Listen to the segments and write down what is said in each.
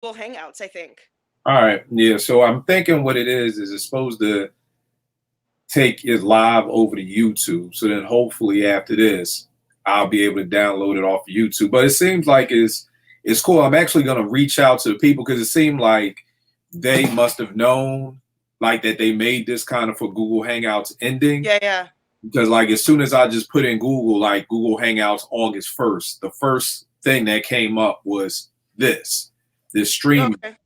Hangouts, I think. All right. Yeah. So I'm thinking what it is it's supposed to take it live over to YouTube. So then hopefully after this, I'll be able to download it off of YouTube. But it seems like it's cool. I'm actually gonna reach out to the people because it seemed like they must have known like that they made this kind of for Google Hangouts ending. Yeah, yeah. Because like as soon as I just put in Google, like Google Hangouts August 1st, the first thing that came up was this stream. Okay.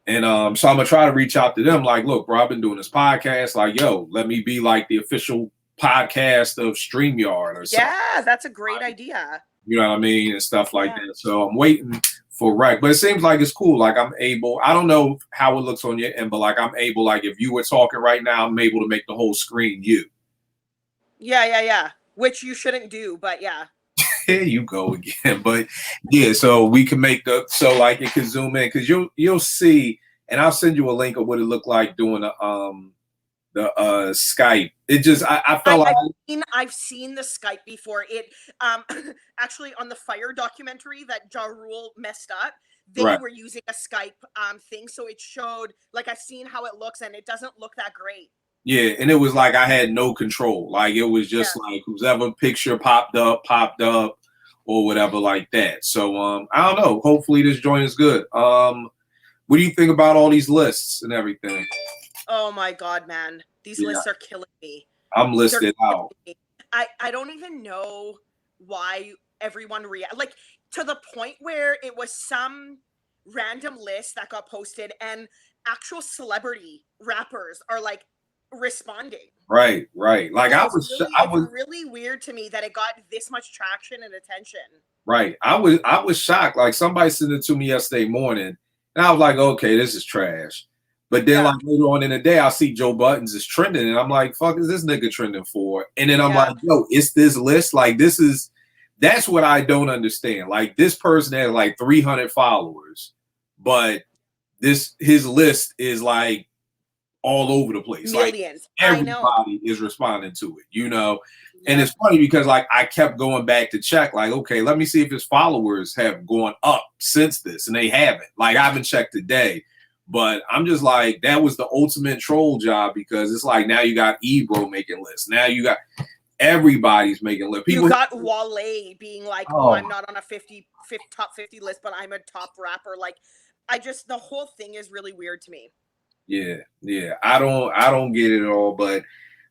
And so I'm gonna try to reach out to them, like, look, bro, I've been doing this podcast. Like, yo, let me be like the official podcast of StreamYard or something. Yeah, that's a great idea. You know what I mean? And stuff like that. So I'm waiting for rec. But it seems like it's cool. Like I'm able, I don't know how it looks on your end, but like I'm able, like if you were talking right now, I'm able to make the whole screen you. Yeah, yeah, yeah. Which you shouldn't do, but yeah. Here you go again. But yeah, so we can make so like it can zoom in because you'll see, and I'll send you a link of what it looked like doing the Skype. It just I felt like I've seen the Skype before. It actually on the Fire documentary that Ja Rule messed up, they right. were using a Skype thing, so it showed like I've seen how it looks, and it doesn't look that great. Yeah, and it was like I had no control. Like it was just like whoever picture popped up, or whatever like that. So I don't know. Hopefully this joint is good. What do you think about all these lists and everything? Oh my god, man. These lists are killing me. I'm listed out. I don't even know why everyone like to the point where it was some random list that got posted and actual celebrity rappers are like responding. Right. Like and it's really weird to me that it got this much traction and attention. Right. I was shocked. Like somebody sent it to me yesterday morning, and I was like, okay, this is trash. But then like later on in the day, I see Joe Buttons is trending, and I'm like, fuck is this nigga trending for? And then I'm like, yo, it's this list. Like that's what I don't understand. Like this person has like 300 followers, but his list is like all over the place. Millions. Like everybody is responding to it, you know. And it's funny because like I kept going back to check, like, okay, let me see if his followers have gone up since this, and they haven't. Like I haven't checked today, but I'm just like, that was the ultimate troll job because it's like now you got Ebro making lists. Now you got everybody's making lists. You got Wale being like, oh, I'm not on a top 50 list, but I'm a top rapper. Like, the whole thing is really weird to me. Yeah. I don't get it at all, but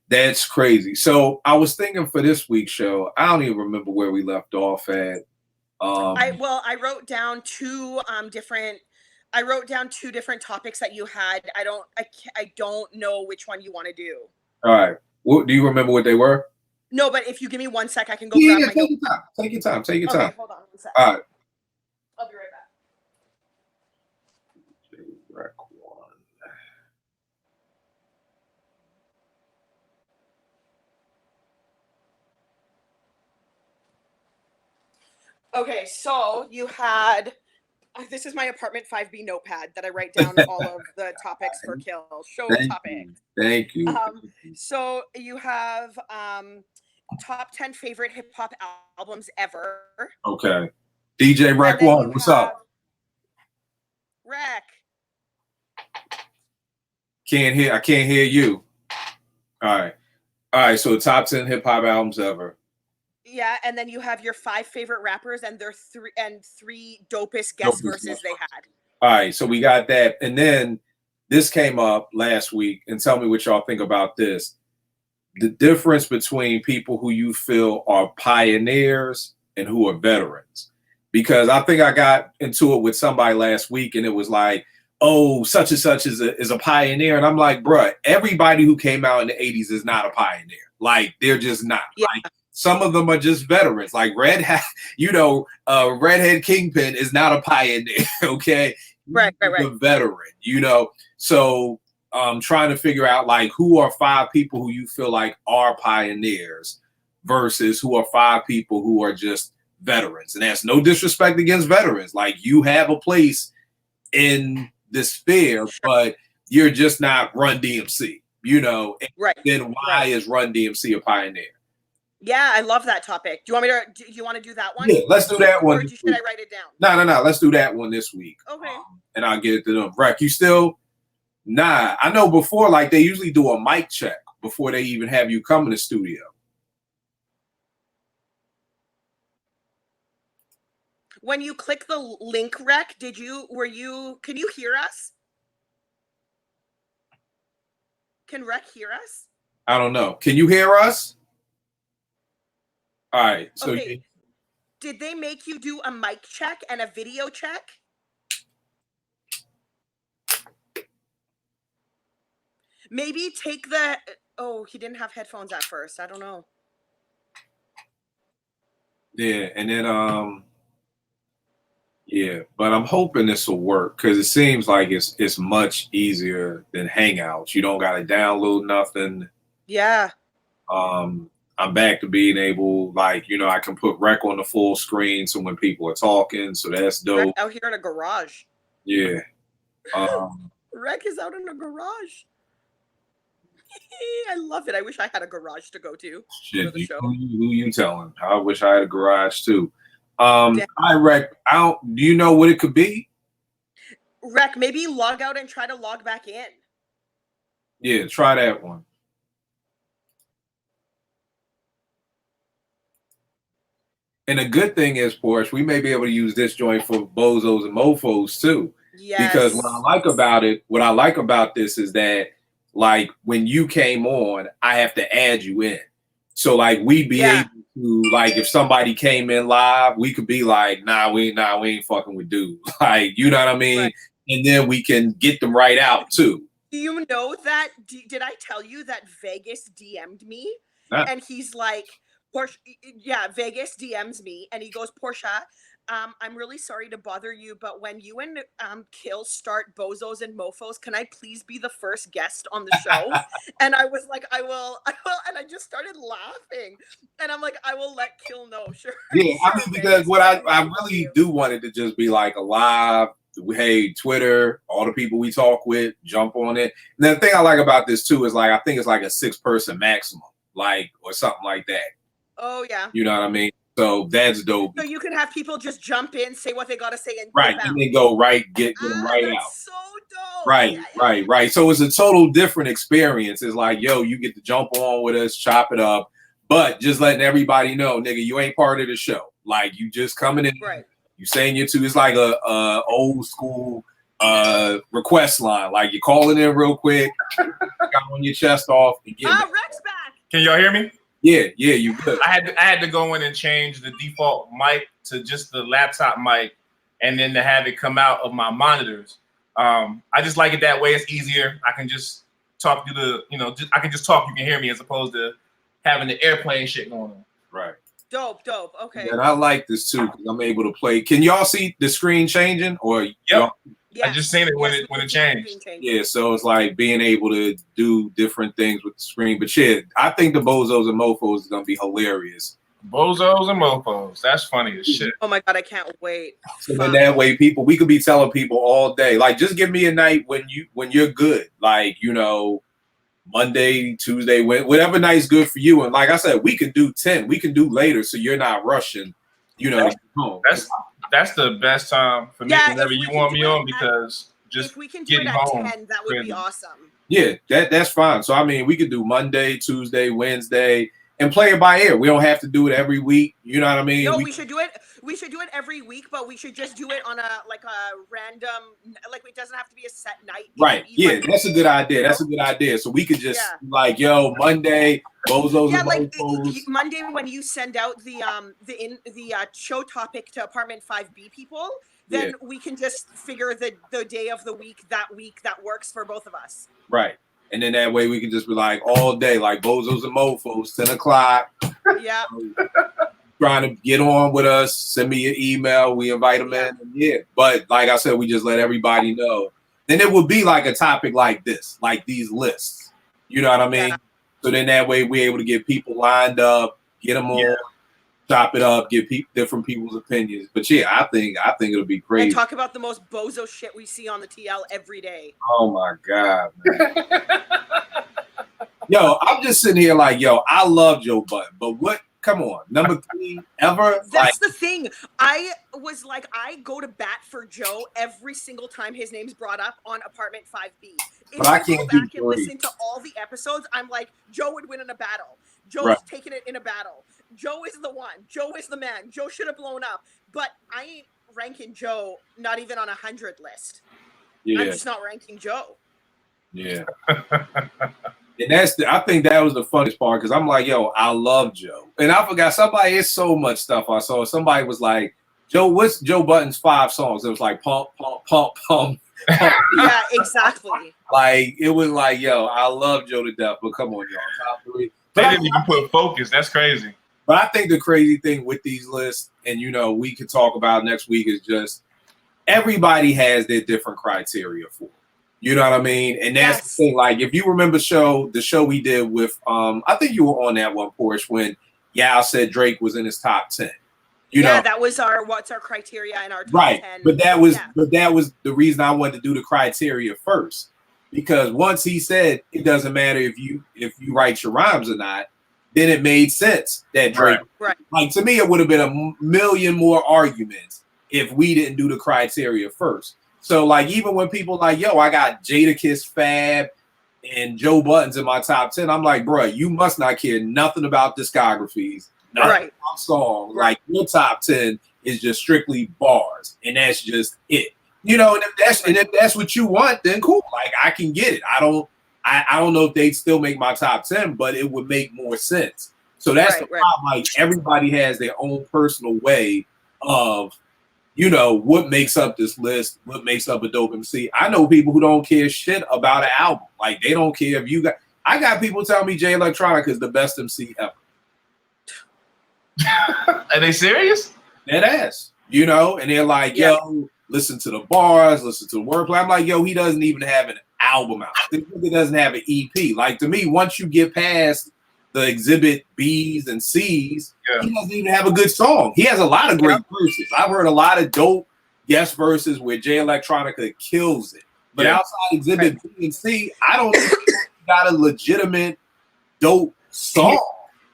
that's crazy. So I was thinking for this week's show, I don't even remember where we left off at. I wrote down two different topics that you had. I don't know which one you want to do. All right. Do you remember what they were? No, but if you give me 1 sec, I can go grab my take your time. Take your time. Take your time. Hold on 1 sec. All right. I'll be right back. Okay, so you had this is my apartment 5B notepad that I write down all of the topics for Kill show topics. Thank you. So you have top 10 favorite hip hop albums ever. Okay. DJ Rec One, what's up? Rec. I can't hear you. All right. So top 10 hip hop albums ever. Yeah, and then you have your 5 favorite rappers and their three dopest guest verses they had. All right, so we got that, and then this came up last week, and tell me what y'all think about this. The difference between people who you feel are pioneers and who are veterans. Because I think I got into it with somebody last week, and it was like, oh, such and such is a pioneer. And I'm like, bruh, everybody who came out in the 80s is not a pioneer. Like, they're just not. Yeah. Like, some of them are just veterans. Like Redhead Kingpin is not a pioneer, okay? Right. A veteran, you know? So trying to figure out like who are 5 people who you feel like are pioneers versus who are 5 people who are just veterans. And that's no disrespect against veterans. Like you have a place in the sphere, but you're just not Run DMC, you know? Right. Then why is Run DMC a pioneer? Yeah, I love that topic. Do you want me to? Do you want to do that one? Yeah, let's do that one. Or should I write it down? No. Let's do that one this week. Okay. And I'll get it to them. Rec, you still? Nah, I know before, like they usually do a mic check before they even have you come in the studio. When you click the link, Rec, can you hear us? Can Rec hear us? I don't know. Can you hear us? All right. So okay. Did they make you do a mic check and a video check? Maybe take the... Oh, he didn't have headphones at first. I don't know. Yeah, and then yeah, but I'm hoping this will work because it seems like it's much easier than Hangouts. You don't got to download nothing. Yeah. I'm back to being able, like, I can put Rec on the full screen so when people are talking, so that's dope. Rec out here in a garage. Yeah. Rec is out in a garage. I love it. I wish I had a garage to go to. Shit, for the show. Who you telling? I wish I had a garage too. I Rec. Do you know what it could be? Rec, maybe log out and try to log back in. Yeah, try that one. And the good thing is, Porsche, we may be able to use this joint for bozos and mofos too. Yes. Because what I like about this is that, like, when you came on, I have to add you in. So, like, we'd be able to, like, if somebody came in live, we could be like, nah, we ain't fucking with dude. Like, you know what I mean? Right. And then we can get them right out too. Do you know that? Did I tell you that Vegas DM'd me? And he's like, Porsche, yeah, Vegas DMs me and he goes, Portia, I'm really sorry to bother you, but when you and Kill start bozos and mofos, can I please be the first guest on the show? And I was like, I will, and I just started laughing. And I'm like, I will let Kill know. Sure. Yeah, I mean, because what I really do want it to just be like a live, hey, Twitter, all the people we talk with, jump on it. And the thing I like about this too is, like, I think it's like a 6-person maximum, like, or something like that. Oh yeah. You know what I mean? So that's dope. So you can have people just jump in, say what they got to say, and and then go get them right that's out. So dope. Right. So it's a total different experience. It's like, yo, you get to jump on with us, chop it up, but just letting everybody know, nigga, you ain't part of the show. Like, you just coming in, right? You saying your two. It's like a old school request line. Like, you calling in real quick, got on your chest off, and get Rex back. Can y'all hear me? Yeah, you good. I had to go in and change the default mic to just the laptop mic, and then to have it come out of my monitors. I just like it that way. It's easier. I can just talk through the, I can just talk. You can hear me as opposed to having the airplane shit going on. Right. Dope. Okay. And I like this too because I'm able to play. Can y'all see the screen changing? Or yep. I just seen it when it changed. Yeah, so it's like being able to do different things with the screen. But shit, I think the bozos and mofos is gonna be hilarious. Bozos and mofos, that's funny as shit. Oh my god, I can't wait. So then that way, we could be telling people all day, like, just give me a night when you're good, like, Monday, Tuesday, whatever night's good for you. And like I said, we can do 10, we can do later, so you're not rushing. Home. That's the best time for me whenever you want me on, because just if we can do it at 10, that would be awesome. Yeah, that's fine. So I mean, we could do Monday, Tuesday, Wednesday, and play it by ear. We don't have to do it every week. You know what I mean? No, we should do it. We should do it every week, but we should just do it on a random, like, it doesn't have to be a set night. Right. Yeah, that's a good idea. That's a good idea. So we could just like, yo, Monday, bozos and like mofos. Monday when you send out the show topic to Apartment 5B people, then we can just figure the day of the week that works for both of us. Right. And then that way we can just be like all day, like bozos and mofos, 10 o'clock. Yeah. Trying to get on with us, send me your email, we invite them in. Yeah. But like I said, we just let everybody know. Then it would be like a topic like this, like these lists. You know what I mean? Yeah. So then that way we're able to get people lined up, get them on, chop it up, get different people's opinions. But yeah, I think it'll be crazy. And talk about the most bozo shit we see on the TL every day. Oh my God, man. Yo, I'm just sitting here like, yo, I love Joe Budden, but come on, number 3 ever. That's the thing. I was like, I go to bat for Joe every single time his name's brought up on Apartment 5B. If But I you can't go do back and 3. listen to all the episodes, I'm like, Joe would win in a battle. Joe's Right. taking it in a battle. Joe is the one. Joe is the man. Joe should have blown up. But I ain't ranking Joe, not even on 100 list. Yeah, I'm just not ranking Joe. yeah. And I think that was the funniest part because I'm like, yo, I love Joe. And I forgot somebody, it's so much stuff I saw. Somebody was like, Joe, what's Joe Budden's 5 songs? It was like pump, pump, pump, pump. Yeah, exactly. Like, it was like, yo, I love Joe to death, but come on, y'all. Top 3. They didn't even put focus. That's crazy. But I think the crazy thing with these lists, and we could talk about next week, is just everybody has their different criteria for it. You know what I mean? And that's the thing. Like, if you remember the show we did with, I think you were on that one, Porsche, when Yao said Drake was in his top 10. You know, that was what's our criteria in our top right. 10. But that was the reason I wanted to do the criteria first. Because once he said it doesn't matter if you write your rhymes or not, then it made sense that Drake. Right. Like, to me, it would have been a million more arguments if we didn't do the criteria first. So, like, even when people like, yo, I got Jadakiss, Fab, and Joe Budden's in my top 10, I'm like, bro, you must not care nothing about discographies, nothing about songs. Right. Like, your top 10 is just strictly bars, and that's just it. And if that's what you want, then cool. Like, I can get it. I don't know if they'd still make my top 10, but it would make more sense. So that's the problem. Like, everybody has their own personal way of, what makes up this list, what makes up a dope MC. I know people who don't care shit about an album. Like, they don't care if you got. I got people tell me Jay Electronica is the best MC ever. Are they serious? Dead ass. And they're like, yo, listen to the bars, listen to the wordplay. I'm like, yo, he doesn't even have an album out. He doesn't have an EP. Like, to me, once you get past the exhibit B's and C's, he doesn't even have a good song. He has a lot of great verses. I've heard a lot of dope guest verses where Jay Electronica kills it. But outside exhibit B and C, I don't think he got a legitimate dope song.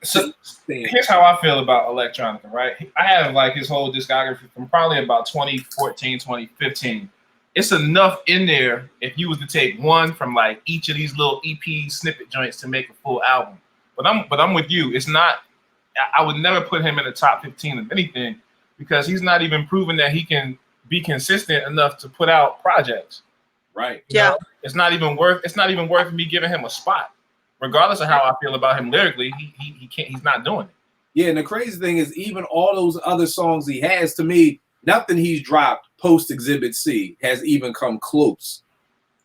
So here's how I feel about Electronica, right? I have like his whole discography from probably about 2014, 2015. It's enough in there if you was to take one from like each of these little EP snippet joints to make a full album. But I'm with you. It's not. I would never put him in the top 15 of anything because he's not even proven that he can be consistent enough to put out projects. Right. It's not even worth me giving him a spot, regardless of how I feel about him lyrically. He can't. He's not doing it. Yeah, and the crazy thing is, even all those other songs he has, to me, nothing he's dropped post Exhibit C has even come close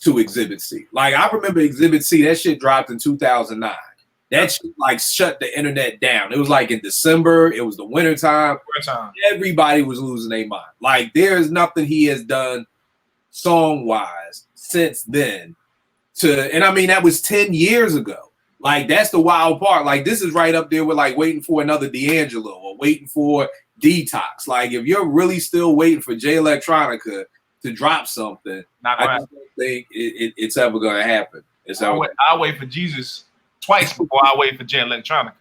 to Exhibit C. Like, I remember Exhibit C, that shit dropped in 2009. That shit like shut the internet down. It was like in December. It was the wintertime. Everybody was losing their mind. Like, there's nothing he has done song-wise since then. And I mean, that was 10 years ago. Like, that's the wild part. Like, this is right up there with like waiting for another D'Angelo or waiting for Detox. Like, if you're really still waiting for Jay Electronica to drop something, I don't think it's ever going to happen. I'll wait for Jesus twice before I wait for Jay Electronica.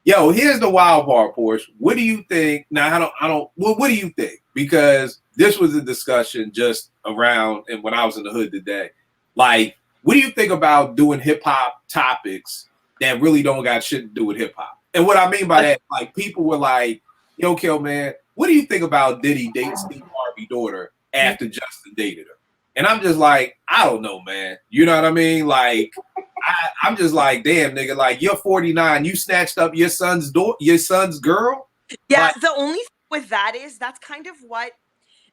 Yo, here's the wild part, Porsche. What do you think? Now, what do you think? Because this was a discussion just around and when I was in the hood today. Like, what do you think about doing hip hop topics that really don't got shit to do with hip hop? And what I mean by that, like, people were like, yo, Kill, man, what do you think about Diddy dating Steve Harvey's daughter after Justin dated her? And I'm just like, I don't know, man. You know what I mean? Like, I'm just like, damn, nigga, like, you're 49, you snatched up your son's girl? Yeah, like, the only thing with that is that's kind of what,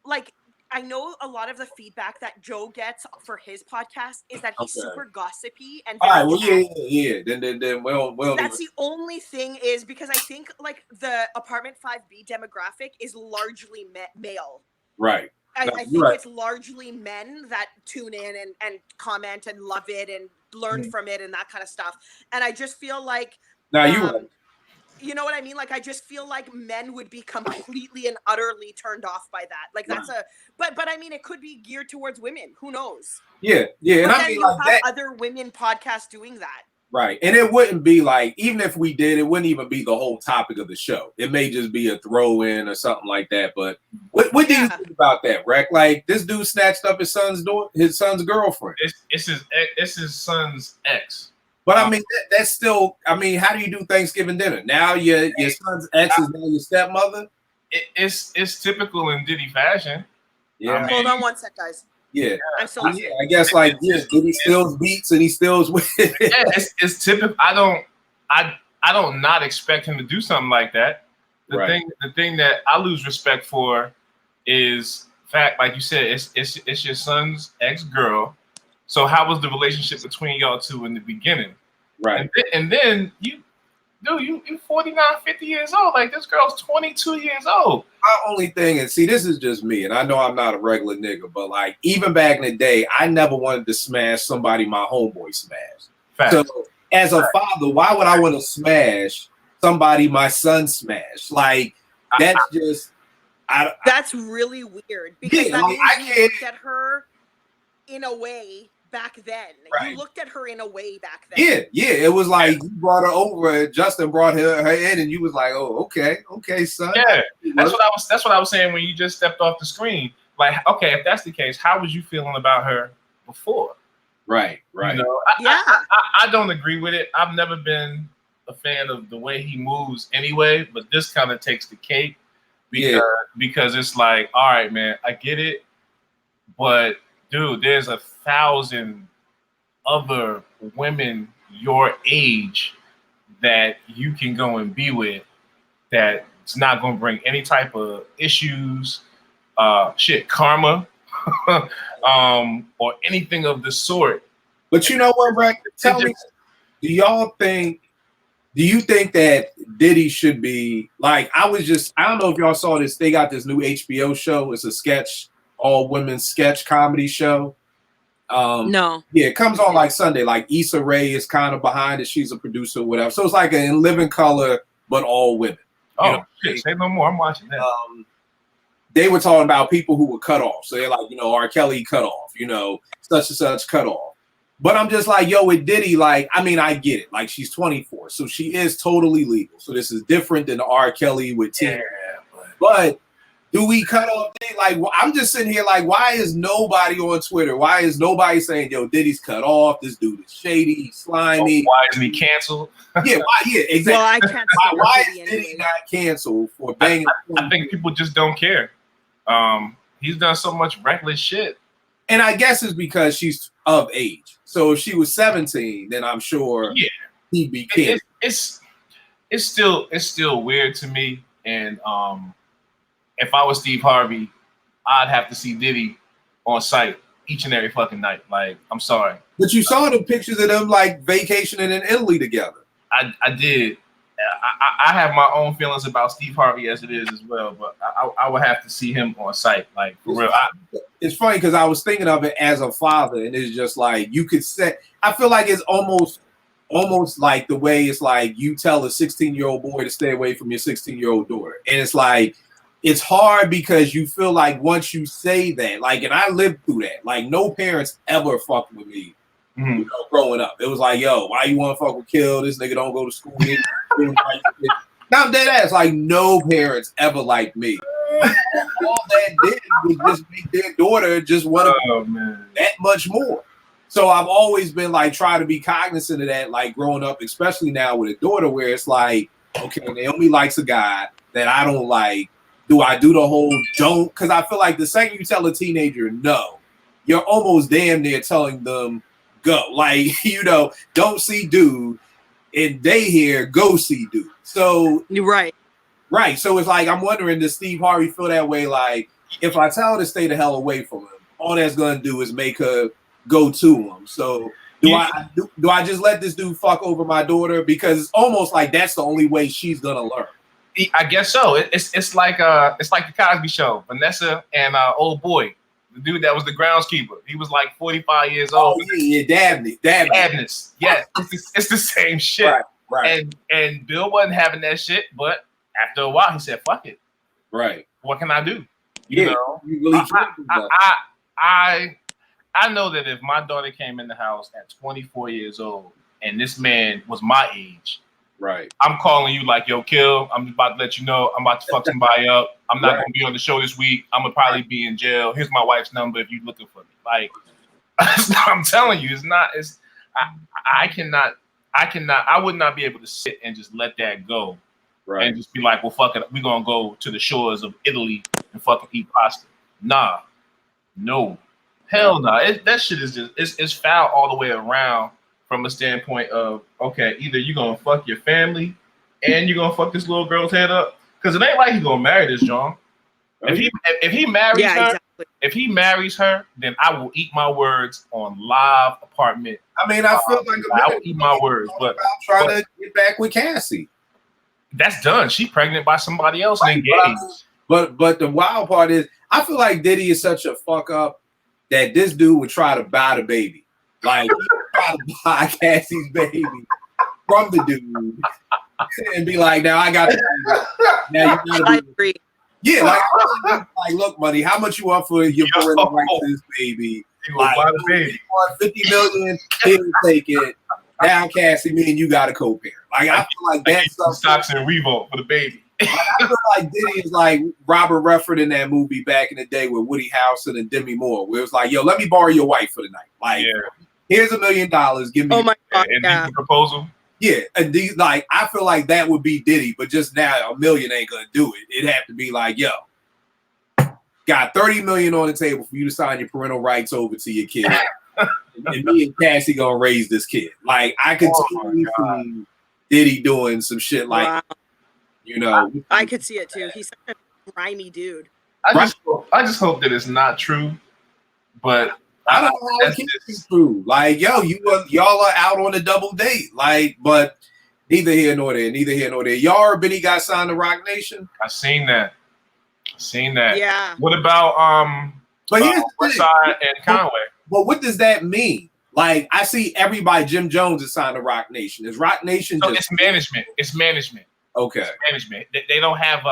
like, I know a lot of the feedback that Joe gets for his podcast is that he's super gossipy and all right, well, yeah. Then well, that's the only thing is because I think like the Apartment 5B demographic is largely male. Right. I think it's largely men that tune in and comment and love it and learn from it and that kind of stuff. And I just feel like you know what I mean? Like, I just feel like men would be completely and utterly turned off by that. Like, that's but I mean, it could be geared towards women. Who knows? Yeah. But And then I mean, you like have that. other women podcasts doing that. Right. And it wouldn't be like, even if we did, it wouldn't even be the whole topic of the show. It may just be a throw in or something like that. But what do you think about that, Rec? Like, this dude snatched up his son's girlfriend. It's his son's ex. But I mean, that's still, I mean, how do you do Thanksgiving dinner? Now your son's ex is now your stepmother? It's typical in Diddy fashion. Yeah. Hold on one sec, guys. Yeah. I'm still Yeah, I guess like Diddy steals beats and he steals with Yeah, it's typical. I don't not expect him to do something like that. The thing that I lose respect for is fact, like you said, it's your son's ex-girl. So how was the relationship between y'all two in the beginning? Right. And then you 49, 50 years old. Like, this girl's 22 years old. My only thing, and see, this is just me, and I know I'm not a regular nigga, but like, even back in the day, I never wanted to smash somebody my homeboy smashed. Facts. So as a father, why would I want to smash somebody my son smashed? Like, that's that's really weird, because that means you looked at her in a way back then. Right. You looked at her in a way back then. Yeah. It was like you brought her over. Justin brought her in, and you was like, "Oh, okay, son." Yeah, that's what I was saying when you just stepped off the screen. Like, okay, if that's the case, how was you feeling about her before? Right. You know, I don't agree with it. I've never been a fan of the way he moves anyway, but this kind of takes the cake because it's like, all right, man, I get it, but dude, there's 1,000 other women your age that you can go and be with that it's not going to bring any type of issues, karma, or anything of the sort. But you know what, Rec? Tell me, do you think that Diddy should be like, I don't know if y'all saw this, they got this new HBO show. It's a all women sketch comedy show. No. Yeah, it comes on like Sunday. Like Issa Rae is kind of behind it. She's a producer or whatever. So it's like In Living Color, but all women. Shit, say no more. I'm watching that. They were talking about people who were cut off. So they're like, R. Kelly cut off, such and such cut off. But I'm just like, yo, with Diddy, like, I mean, I get it. Like, she's 24, so she is totally legal. So this is different than R. Kelly with Tina. But do we cut off Diddy? Like, I'm just sitting here like, why is nobody on Twitter? Why is nobody saying, yo, Diddy's cut off? This dude is shady, he's slimy. Why isn't he canceled? Yeah, why? Yeah, exactly. Well, I can't. Why is Diddy not canceled for banging? I think people just don't care. He's done so much reckless shit. And I guess it's because she's of age. So if she was 17, then I'm sure he'd be canceled. It's still weird to me. And if I was Steve Harvey, I'd have to see Diddy on site each and every fucking night. Like, I'm sorry. But you saw the pictures of them like vacationing in Italy together. I did. I have my own feelings about Steve Harvey as it is as well, but I would have to see him on site, like, for real. It's funny because I was thinking of it as a father, and it's just like you could say. I feel like it's almost like the way it's like you tell a 16-year-old boy to stay away from your 16-year-old daughter, and it's like it's hard because you feel like once you say that, like, and I lived through that. Like, no parents ever fucked with me. Growing up, it was like, yo, why you want to fuck with Kill? This nigga don't go to school. Now I'm dead ass. Like, no parents ever liked me. All that did was just make their daughter just want that much more. So I've always been like trying to be cognizant of that, like growing up, especially now with a daughter, where it's like, okay, Naomi likes a guy that I don't like. Do I do the whole don't? Because I feel like the second you tell a teenager no, you're almost damn near telling them go. Like, don't see dude, and they hear go see dude. So you're right. So it's like, I'm wondering, does Steve Harvey feel that way? Like, if I tell her to stay the hell away from him, all that's gonna do is make her go to him. So do I just let this dude fuck over my daughter? Because it's almost like that's the only way she's gonna learn. I guess so. It's like the Cosby Show. Vanessa and old boy, the dude that was the groundskeeper. He was like 45 years old. Oh yeah, Dabney. Yes, it's the same shit. Right. And Bill wasn't having that shit, but after a while he said, "Fuck it." Right. What can I do? You really I know that if my daughter came in the house at 24 years old and this man was my age. Right. I'm calling you like, yo, Kill, I'm about to let you know I'm about to fuck somebody up. I'm not gonna be on the show this week. I'm gonna probably be in jail. Here's my wife's number if you're looking for me. Like, I'm telling you, I would not be able to sit and just let that go. Right. And just be like, well, fuck it, we're gonna go to the shores of Italy and fucking eat pasta. Nah. No. Hell no. That shit is just it's foul all the way around from a standpoint of, okay, either you're gonna fuck your family and you're gonna fuck this little girl's head up. Because it ain't like he's gonna marry this John. If he marries her, exactly. If he marries her, then I will eat my words on live apartment. I mean, I feel like I will eat my words, but trying to get back with Cassie. That's done. She's pregnant by somebody else and engaged. But the wild part is, I feel like Diddy is such a fuck up that this dude would try to buy the baby. Like, he would try to buy Cassie's baby from the dude and be like, now I got the now you gotta I agree. yeah, like, look, money, how much you want for your parental rights to this baby? Like, buy the baby. you want 50 million, he'll take it. Now, Cassie, me and you got a co-parent. Like, I feel like that stuff. Stocks and Revolt for the baby. Like, I feel like Diddy is like Robert Redford in that movie back in the day with Woody Harrelson and Demi Moore, where it was like, yo, let me borrow your wife for the night. Like, here's $1 million. Give me. Oh my god! And the proposal. Yeah, and these, like, I feel like that would be Diddy, but just now $1 million ain't gonna do it. It'd have to be like, yo, got $30 million on the table for you to sign your parental rights over to your kid, and me and Cassie gonna raise this kid. Like, I could totally see Diddy doing some shit like. Wow. You know, I could see it too. He's such a grimy dude. I just hope that it's not true, but I don't know how it can be true. Like, yo, y'all are out on a double date. Like, but neither here nor there. Neither here nor there. Y'all or Benny got signed to Rock Nation? I seen that. Yeah. What about but here's Westside and Conway? But what does that mean? Like, I see everybody. Jim Jones is signed to Rock Nation. Is Rock Nation? So it's management. It's management. Okay. It's management. They don't have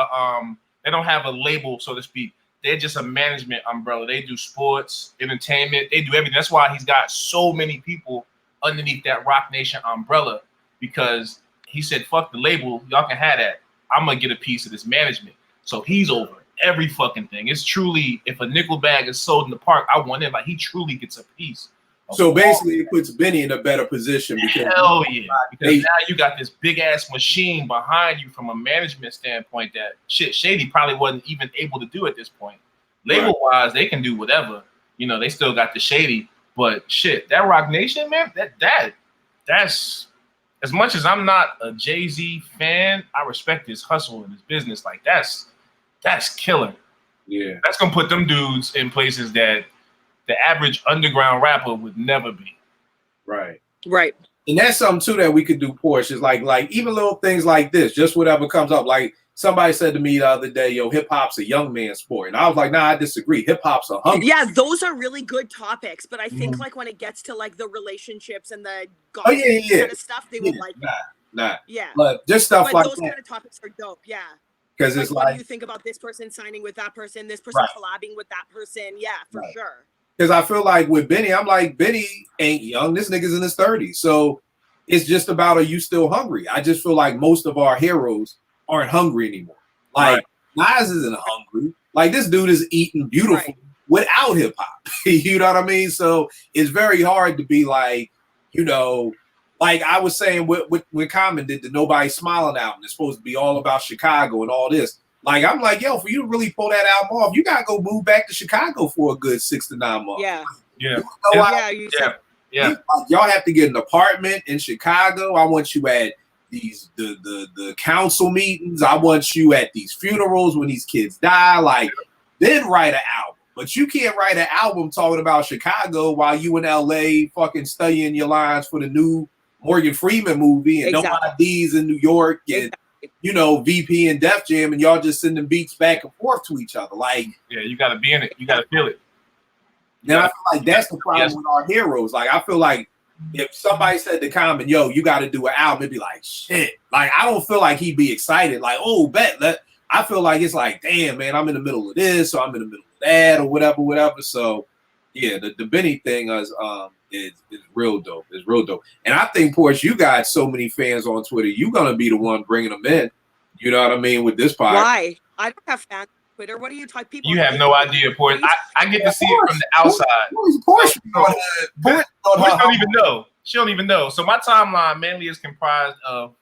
a label, so to speak. They're just a management umbrella. They do sports, entertainment. They do everything. That's why he's got so many people underneath that Rock Nation umbrella, because he said, fuck the label. Y'all can have that. I'm going to get a piece of this management. So he's over every fucking thing. It's truly, if a nickel bag is sold in the park, I want it. Like, he truly gets a piece. So basically, it puts Benny in a better position. Because hell yeah. Because now you got this big-ass machine behind you from a management standpoint that shit Shady probably wasn't even able to do at this point. Label-wise, they can do whatever. You know, they still got the Shady. But shit, that Rock Nation, man, that's as much as I'm not a Jay-Z fan, I respect his hustle and his business. Like, that's killer. Yeah. That's gonna put them dudes in places that the average underground rapper would never be. Right. And that's something too that we could do, Porsche. Is like even little things like this, just whatever comes up. Like, somebody said to me the other day, yo, hip hop's a young man's sport. And I was like, nah, I disagree. Hip hop's a hungry. Yeah, those are really good topics. But I think like when it gets to like the relationships and the gossip kind of stuff, they will like Nah. Yeah. But just stuff but like those that. kind of topics are dope. Yeah. Because it's what like, do you think about this person signing with that person, this person collabing with that person? Yeah, for sure. Because I feel like with Benny, I'm like, Benny ain't young. This nigga's in his 30s. So it's just about, are you still hungry? I just feel like most of our heroes aren't hungry anymore. Like, Nas isn't hungry. Like, this dude is eating beautiful without hip hop. You know what I mean? So it's very hard to be like, you know, like I was saying when Common did the Nobody Smiling album. It's supposed to be all about Chicago and all this. Like, I'm like, yo, for you to really pull that album off, you gotta go move back to Chicago for a good 6 to 9 months. Yeah. Y'all have to get an apartment in Chicago. I want you at these the council meetings. I want you at these funerals when these kids die. Like, then write an album. But you can't write an album talking about Chicago while you in LA fucking studying your lines for the new Morgan Freeman movie and nobody's in New York and you know, VP and Def Jam, and y'all just sending beats back and forth to each other. Like, yeah, you gotta be in it. You gotta feel it. And I feel like that's the problem with our heroes. Like, I feel like if somebody said to Common, yo, you got to do an album, it'd be like, shit. Like, I don't feel like he'd be excited. Like, oh, I feel like it's like, damn, man, I'm in the middle of this, or I'm in the middle of that, or whatever. So Yeah, the Benny thing is real dope. It's real dope. And I think, Porsche, you got so many fans on Twitter. You're gonna be the one bringing them in. You know what I mean with this podcast. Why? I don't have fans on Twitter. What do you talk people? You have no idea, Porsche. I get to see it from the outside. Porsche don't even know. She don't even know. So my timeline mainly is comprised of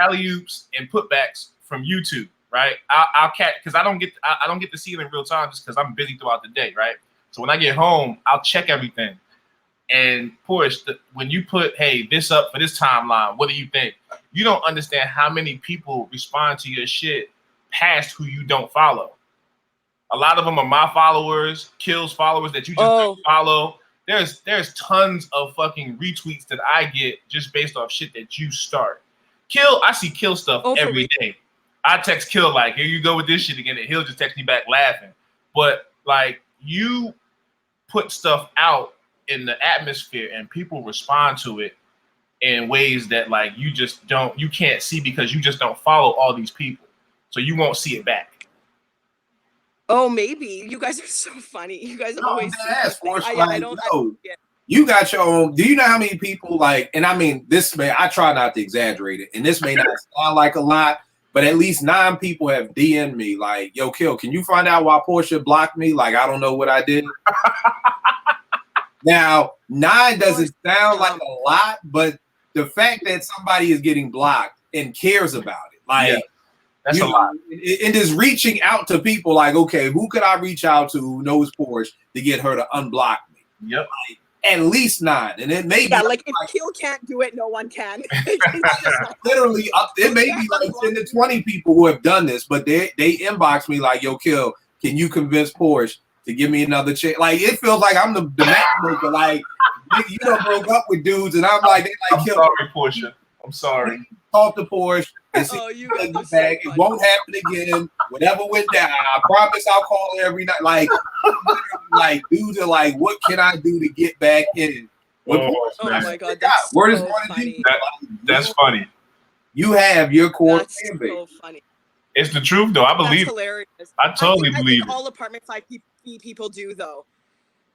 alley-oops and putbacks from YouTube, right? I'll catch because I don't get to see it in real time just because I'm busy throughout the day, right? So when I get home, I'll check everything. And Porsche, when you put, hey, this up for this timeline, what do you think? You don't understand how many people respond to your shit past who you don't follow. A lot of them are my followers, Kill's followers that you just don't follow. There's tons of fucking retweets that I get just based off shit that you start. Kill, I see Kill stuff every day. I text Kill like, here you go with this shit again, and he'll just text me back laughing. But like, you put stuff out in the atmosphere and people respond to it in ways that like you can't see because you just don't follow all these people. So you won't see it back. Oh, maybe. You guys are so funny. You guys always I don't know. You got your own. Do you know how many people like, and I mean, I try not to exaggerate it, and this may not sound like a lot, but at least 9 people have DM'd me like, yo, Kill, can you find out why Portia blocked me? Like, I don't know what I did. Now, 9 doesn't sound like a lot, but the fact that somebody is getting blocked and cares about it, like, that's a lot. It is reaching out to people like, okay, who could I reach out to who knows Porsche to get her to unblock me? Yep. Like, at least 9. And it may be like if Kill can't do it, no one can. Literally, it may be like 10 to 20 people who have done this, but they inbox me like, yo, Kill, can you convince Porsche to give me another chance? Like, it feels like I'm the matchmaker. Like, you done broke up with dudes, and I'm like, I'm sorry, Portia. I'm sorry. Talk to Porsche. It won't happen again. Whatever went down, I promise I'll call her every night. Like dudes are like, what can I do to get back in? Oh my god, that's so funny. That's funny. You have your core fan base. So funny. It's the truth, though. I believe. That's hilarious. I totally believe it. All apartment 5 people do, though.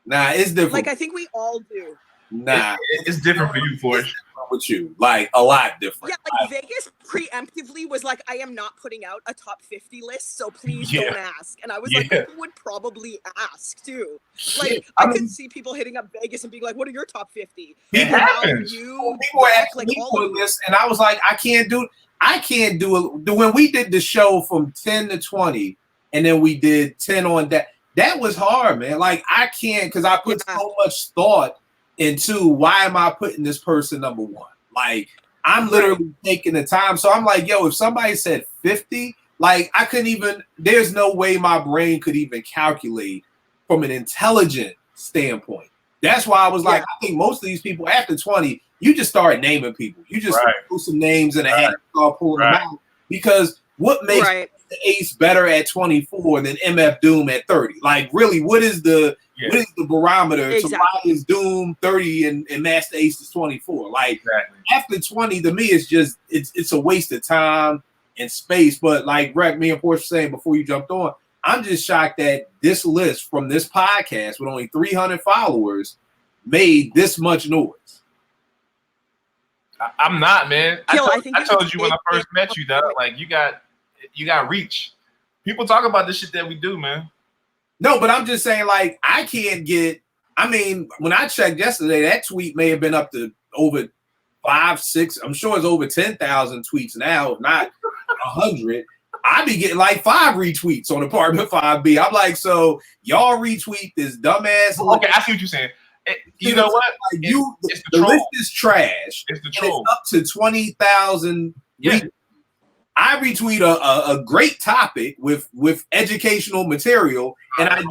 Nah, it's different. Like I think we all do. Nah, it's different for you, Porsche. With you, like a lot different. Yeah, like Vegas preemptively was like, I am not putting out a top 50 list, so please don't ask. And I was like, people would probably ask too. Like I could see people hitting up Vegas and being like, "What are your top 50?" People were asking me for this, and I was like, I can't do it. When we did the show from 10 to 20, and then we did 10 on that. That was hard, man. Like I can't because I put so much thought into why am I putting this person number 1? Like I'm literally taking the time. So I'm like, yo, if somebody said 50, like I couldn't even, there's no way my brain could even calculate from an intelligent standpoint. That's why I was like, I think most of these people after 20, you just start naming people. You just put some names in a hat and start pulling them out. Because what makes the Ace better at 24 than MF Doom at 30? Like really, what is the barometer to why is Doom 30 and Master Ace is 24? Like after 20, to me, it's just it's a waste of time and space. But like Greg, me and Porsche were saying before you jumped on, I'm just shocked that this list from this podcast with only 300 followers made this much noise. I'm not, man. I told you when I first met you, dog. Like you got reach. People talk about this shit that we do, man. No, but I'm just saying, like, I can't get. I mean, when I checked yesterday, that tweet may have been up to over 5, 6. I'm sure it's over 10,000 tweets now, if not 100. I be getting like 5 retweets on Apartment 5B. I'm like, so y'all retweet this dumbass. Okay, I see what you're saying. You know what? Like the list is trash. It's the troll. It's up to 20,000. Yeah. I retweet a great topic with educational material, and I get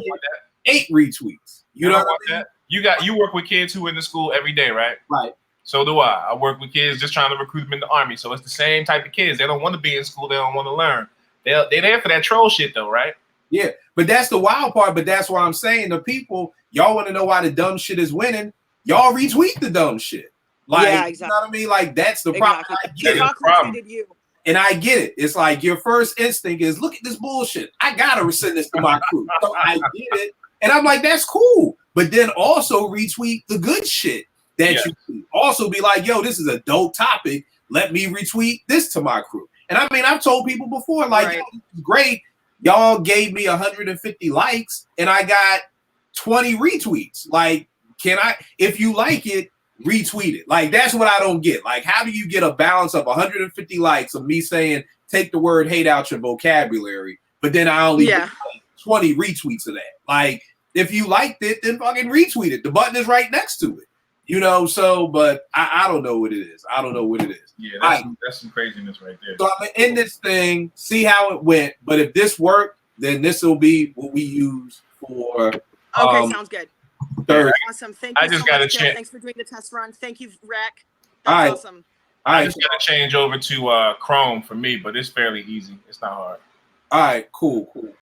8 retweets. You know what I mean? You work with kids who are in the school every day, right? Right. So do I. I work with kids just trying to recruit them in the Army. So it's the same type of kids. They don't want to be in school. They don't want to learn. They're there for that troll shit, though, right? Yeah, but that's the wild part. But that's why I'm saying the people, y'all want to know why the dumb shit is winning. Y'all retweet the dumb shit. Like, you know what I mean? Like, that's the problem. I get it. And I get it. It's like your first instinct is, look at this bullshit. I gotta send this to my crew. So I get it. And I'm like, that's cool. but then also retweet the good shit that you tweet. Also be like, yo, this is a dope topic. Let me retweet this to my crew. And I mean, I've told people before, like, yo, this is great. Y'all gave me 150 likes and I got 20 retweets. Like, can I, if you like it, retweet it? Like, that's what I don't get. Like, how do you get a balance of 150 likes of me saying, take the word hate out your vocabulary, but then I only get 20 retweets of that? Like, if you liked it, then fucking retweet it. The button is right next to it. You know, so, but I don't know what it is. I don't know what it is. Yeah, that's some craziness right there. So I'm going to end this thing, see how it went. But if this worked, then this will be what we use for. Okay, sounds good. Third. Awesome. Thank you. I just so got much, to Phil. check. Thanks for doing the test run. Thank you, Rack. All right. That's awesome. All I right. just got to change over to Chrome for me, but it's fairly easy. It's not hard. All right. Cool.